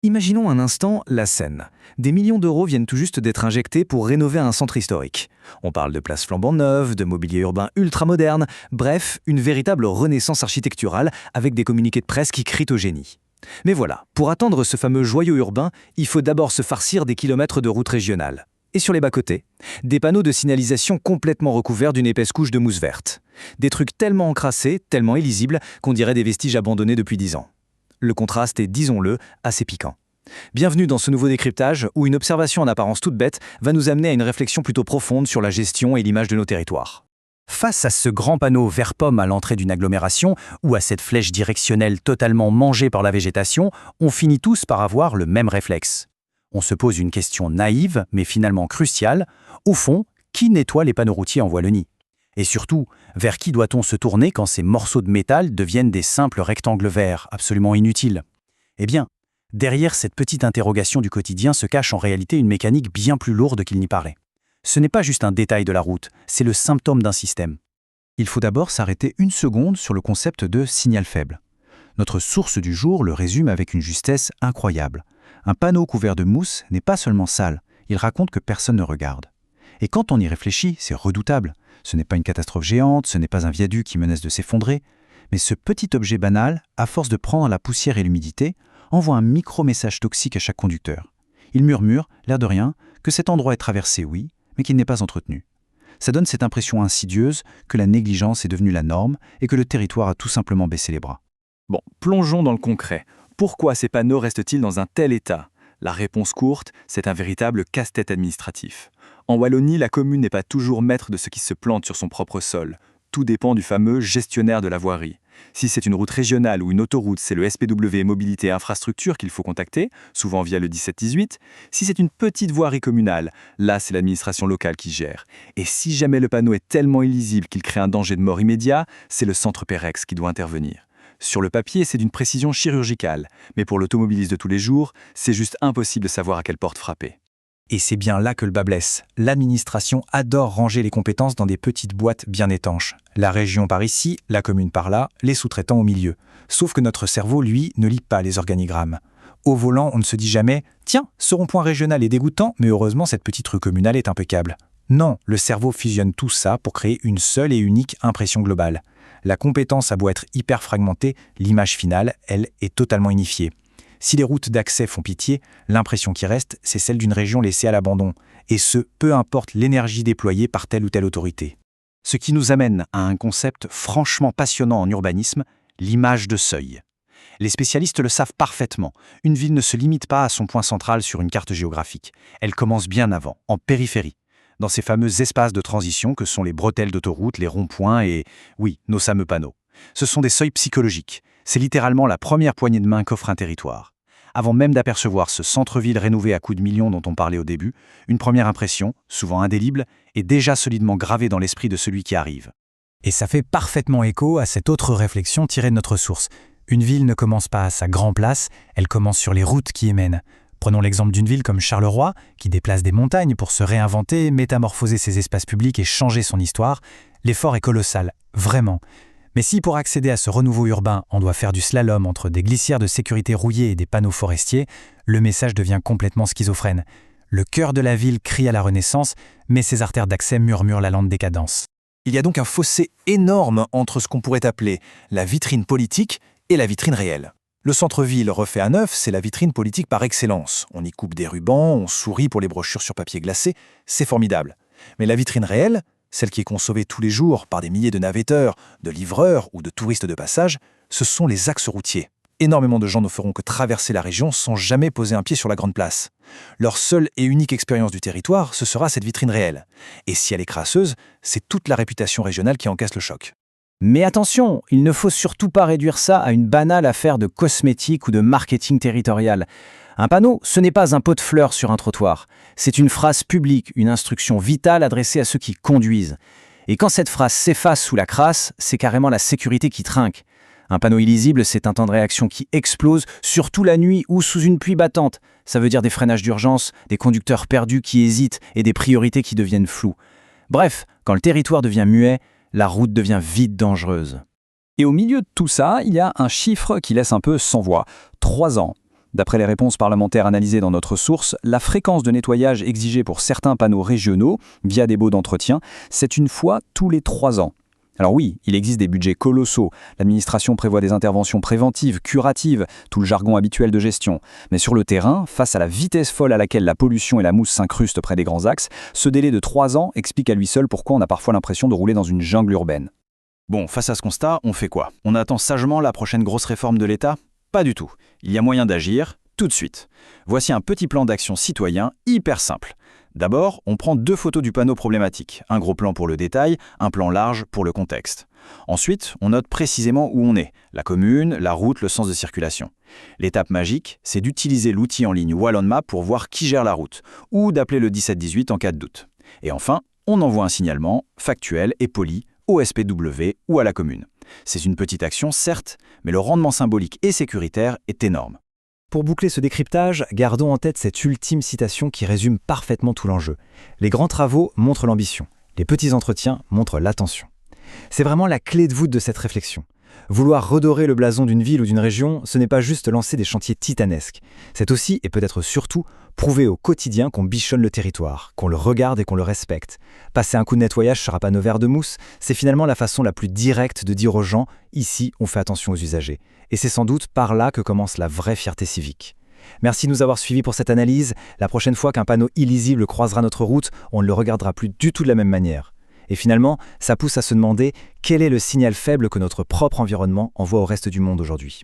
Imaginons un instant la scène. Des millions d'euros viennent tout juste d'être injectés pour rénover un centre historique. On parle de places flambant neuves, de mobilier urbain ultra moderne, bref, une véritable renaissance architecturale avec des communiqués de presse qui crient au génie. Mais voilà, pour attendre ce fameux joyau urbain, il faut d'abord se farcir des kilomètres de routes régionales. Et sur les bas-côtés, des panneaux de signalisation complètement recouverts d'une épaisse couche de mousse verte. Des trucs tellement encrassés, tellement illisibles, qu'on dirait des vestiges abandonnés depuis 10 ans. Le contraste est, disons-le, assez piquant. Bienvenue dans ce nouveau décryptage où une observation en apparence toute bête va nous amener à une réflexion plutôt profonde sur la gestion et l'image de nos territoires. Face à ce grand panneau vert pomme à l'entrée d'une agglomération ou à cette flèche directionnelle totalement mangée par la végétation, on finit tous par avoir le même réflexe. On se pose une question naïve, mais finalement cruciale. Au fond, qui nettoie les panneaux routiers en Wallonie ? Et surtout, vers qui doit-on se tourner quand ces morceaux de métal deviennent des simples rectangles verts, absolument inutiles ? Eh bien, derrière cette petite interrogation du quotidien se cache en réalité une mécanique bien plus lourde qu'il n'y paraît. Ce n'est pas juste un détail de la route, c'est le symptôme d'un système. Il faut d'abord s'arrêter une seconde sur le concept de signal faible. Notre source du jour le résume avec une justesse incroyable. Un panneau couvert de mousse n'est pas seulement sale, il raconte que personne ne regarde. Et quand on y réfléchit, c'est redoutable. Ce n'est pas une catastrophe géante, ce n'est pas un viaduc qui menace de s'effondrer, mais ce petit objet banal, à force de prendre la poussière et l'humidité, envoie un micro-message toxique à chaque conducteur. Il murmure, l'air de rien, que cet endroit est traversé, oui, mais qu'il n'est pas entretenu. Ça donne cette impression insidieuse que la négligence est devenue la norme et que le territoire a tout simplement baissé les bras. Bon, plongeons dans le concret. Pourquoi ces panneaux restent-ils dans un tel état ? La réponse courte, c'est un véritable casse-tête administratif. En Wallonie, la commune n'est pas toujours maître de ce qui se plante sur son propre sol. Tout dépend du fameux gestionnaire de la voirie. Si c'est une route régionale ou une autoroute, c'est le SPW Mobilité et Infrastructure qu'il faut contacter, souvent via le 17-18. Si c'est une petite voirie communale, là c'est l'administration locale qui gère. Et si jamais le panneau est tellement illisible qu'il crée un danger de mort immédiat, c'est le centre Pérex qui doit intervenir. Sur le papier, c'est d'une précision chirurgicale, mais pour l'automobiliste de tous les jours, c'est juste impossible de savoir à quelle porte frapper. Et c'est bien là que le bât blesse. L'administration adore ranger les compétences dans des petites boîtes bien étanches. La région par ici, la commune par là, les sous-traitants au milieu. Sauf que notre cerveau, lui, ne lit pas les organigrammes. Au volant, on ne se dit jamais « Tiens, ce rond-point régional est dégoûtant, mais heureusement cette petite rue communale est impeccable ». Non, le cerveau fusionne tout ça pour créer une seule et unique impression globale. La compétence a beau être hyper fragmentée, l'image finale, elle, est totalement unifiée. Si les routes d'accès font pitié, l'impression qui reste, c'est celle d'une région laissée à l'abandon, et ce, peu importe l'énergie déployée par telle ou telle autorité. Ce qui nous amène à un concept franchement passionnant en urbanisme, l'image de seuil. Les spécialistes le savent parfaitement, une ville ne se limite pas à son point central sur une carte géographique. Elle commence bien avant, en périphérie, dans ces fameux espaces de transition que sont les bretelles d'autoroute, les ronds-points et, oui, nos fameux panneaux. Ce sont des seuils psychologiques. C'est littéralement la première poignée de main qu'offre un territoire. Avant même d'apercevoir ce centre-ville rénové à coups de millions dont on parlait au début, une première impression, souvent indélébile, est déjà solidement gravée dans l'esprit de celui qui arrive. Et ça fait parfaitement écho à cette autre réflexion tirée de notre source. Une ville ne commence pas à sa grande place, elle commence sur les routes qui y mènent. Prenons l'exemple d'une ville comme Charleroi, qui déplace des montagnes pour se réinventer, métamorphoser ses espaces publics et changer son histoire. L'effort est colossal, vraiment. Mais si pour accéder à ce renouveau urbain, on doit faire du slalom entre des glissières de sécurité rouillées et des panneaux forestiers, le message devient complètement schizophrène. Le cœur de la ville crie à la renaissance, mais ses artères d'accès murmurent la lente décadence. Il y a donc un fossé énorme entre ce qu'on pourrait appeler la vitrine politique et la vitrine réelle. Le centre-ville refait à neuf, c'est la vitrine politique par excellence. On y coupe des rubans, on sourit pour les brochures sur papier glacé, c'est formidable. Mais la vitrine réelle, celle qui est consommée tous les jours par des milliers de navetteurs, de livreurs ou de touristes de passage, ce sont les axes routiers. Énormément de gens ne feront que traverser la région sans jamais poser un pied sur la grande place. Leur seule et unique expérience du territoire, ce sera cette vitrine réelle. Et si elle est crasseuse, c'est toute la réputation régionale qui encaisse le choc. Mais attention, il ne faut surtout pas réduire ça à une banale affaire de cosmétique ou de marketing territorial. Un panneau, ce n'est pas un pot de fleurs sur un trottoir. C'est une phrase publique, une instruction vitale adressée à ceux qui conduisent. Et quand cette phrase s'efface sous la crasse, c'est carrément la sécurité qui trinque. Un panneau illisible, c'est un temps de réaction qui explose, surtout la nuit ou sous une pluie battante. Ça veut dire des freinages d'urgence, des conducteurs perdus qui hésitent et des priorités qui deviennent floues. Bref, quand le territoire devient muet, la route devient vite dangereuse. Et au milieu de tout ça, il y a un chiffre qui laisse un peu sans voix. 3 ans. D'après les réponses parlementaires analysées dans notre source, la fréquence de nettoyage exigée pour certains panneaux régionaux, via des baux d'entretien, c'est une fois tous les 3 ans. Alors oui, il existe des budgets colossaux, l'administration prévoit des interventions préventives, curatives, tout le jargon habituel de gestion. Mais sur le terrain, face à la vitesse folle à laquelle la pollution et la mousse s'incrustent près des grands axes, ce délai de 3 ans explique à lui seul pourquoi on a parfois l'impression de rouler dans une jungle urbaine. Bon, face à ce constat, on fait quoi? On attend sagement la prochaine grosse réforme de l'État? Pas du tout. Il y a moyen d'agir, tout de suite. Voici un petit plan d'action citoyen hyper simple. D'abord, on prend 2 photos du panneau problématique, un gros plan pour le détail, un plan large pour le contexte. Ensuite, on note précisément où on est, la commune, la route, le sens de circulation. L'étape magique, c'est d'utiliser l'outil en ligne WallonMap pour voir qui gère la route, ou d'appeler le 1718 en cas de doute. Et enfin, on envoie un signalement, factuel et poli, au SPW ou à la commune. C'est une petite action, certes, mais le rendement symbolique et sécuritaire est énorme. Pour boucler ce décryptage, gardons en tête cette ultime citation qui résume parfaitement tout l'enjeu. Les grands travaux montrent l'ambition, les petits entretiens montrent l'attention. C'est vraiment la clé de voûte de cette réflexion. Vouloir redorer le blason d'une ville ou d'une région, ce n'est pas juste lancer des chantiers titanesques. C'est aussi, et peut-être surtout, prouver au quotidien qu'on bichonne le territoire, qu'on le regarde et qu'on le respecte. Passer un coup de nettoyage sur un panneau vert de mousse, c'est finalement la façon la plus directe de dire aux gens « ici, on fait attention aux usagers ». Et c'est sans doute par là que commence la vraie fierté civique. Merci de nous avoir suivis pour cette analyse. La prochaine fois qu'un panneau illisible croisera notre route, on ne le regardera plus du tout de la même manière. Et finalement, ça pousse à se demander quel est le signal faible que notre propre environnement envoie au reste du monde aujourd'hui.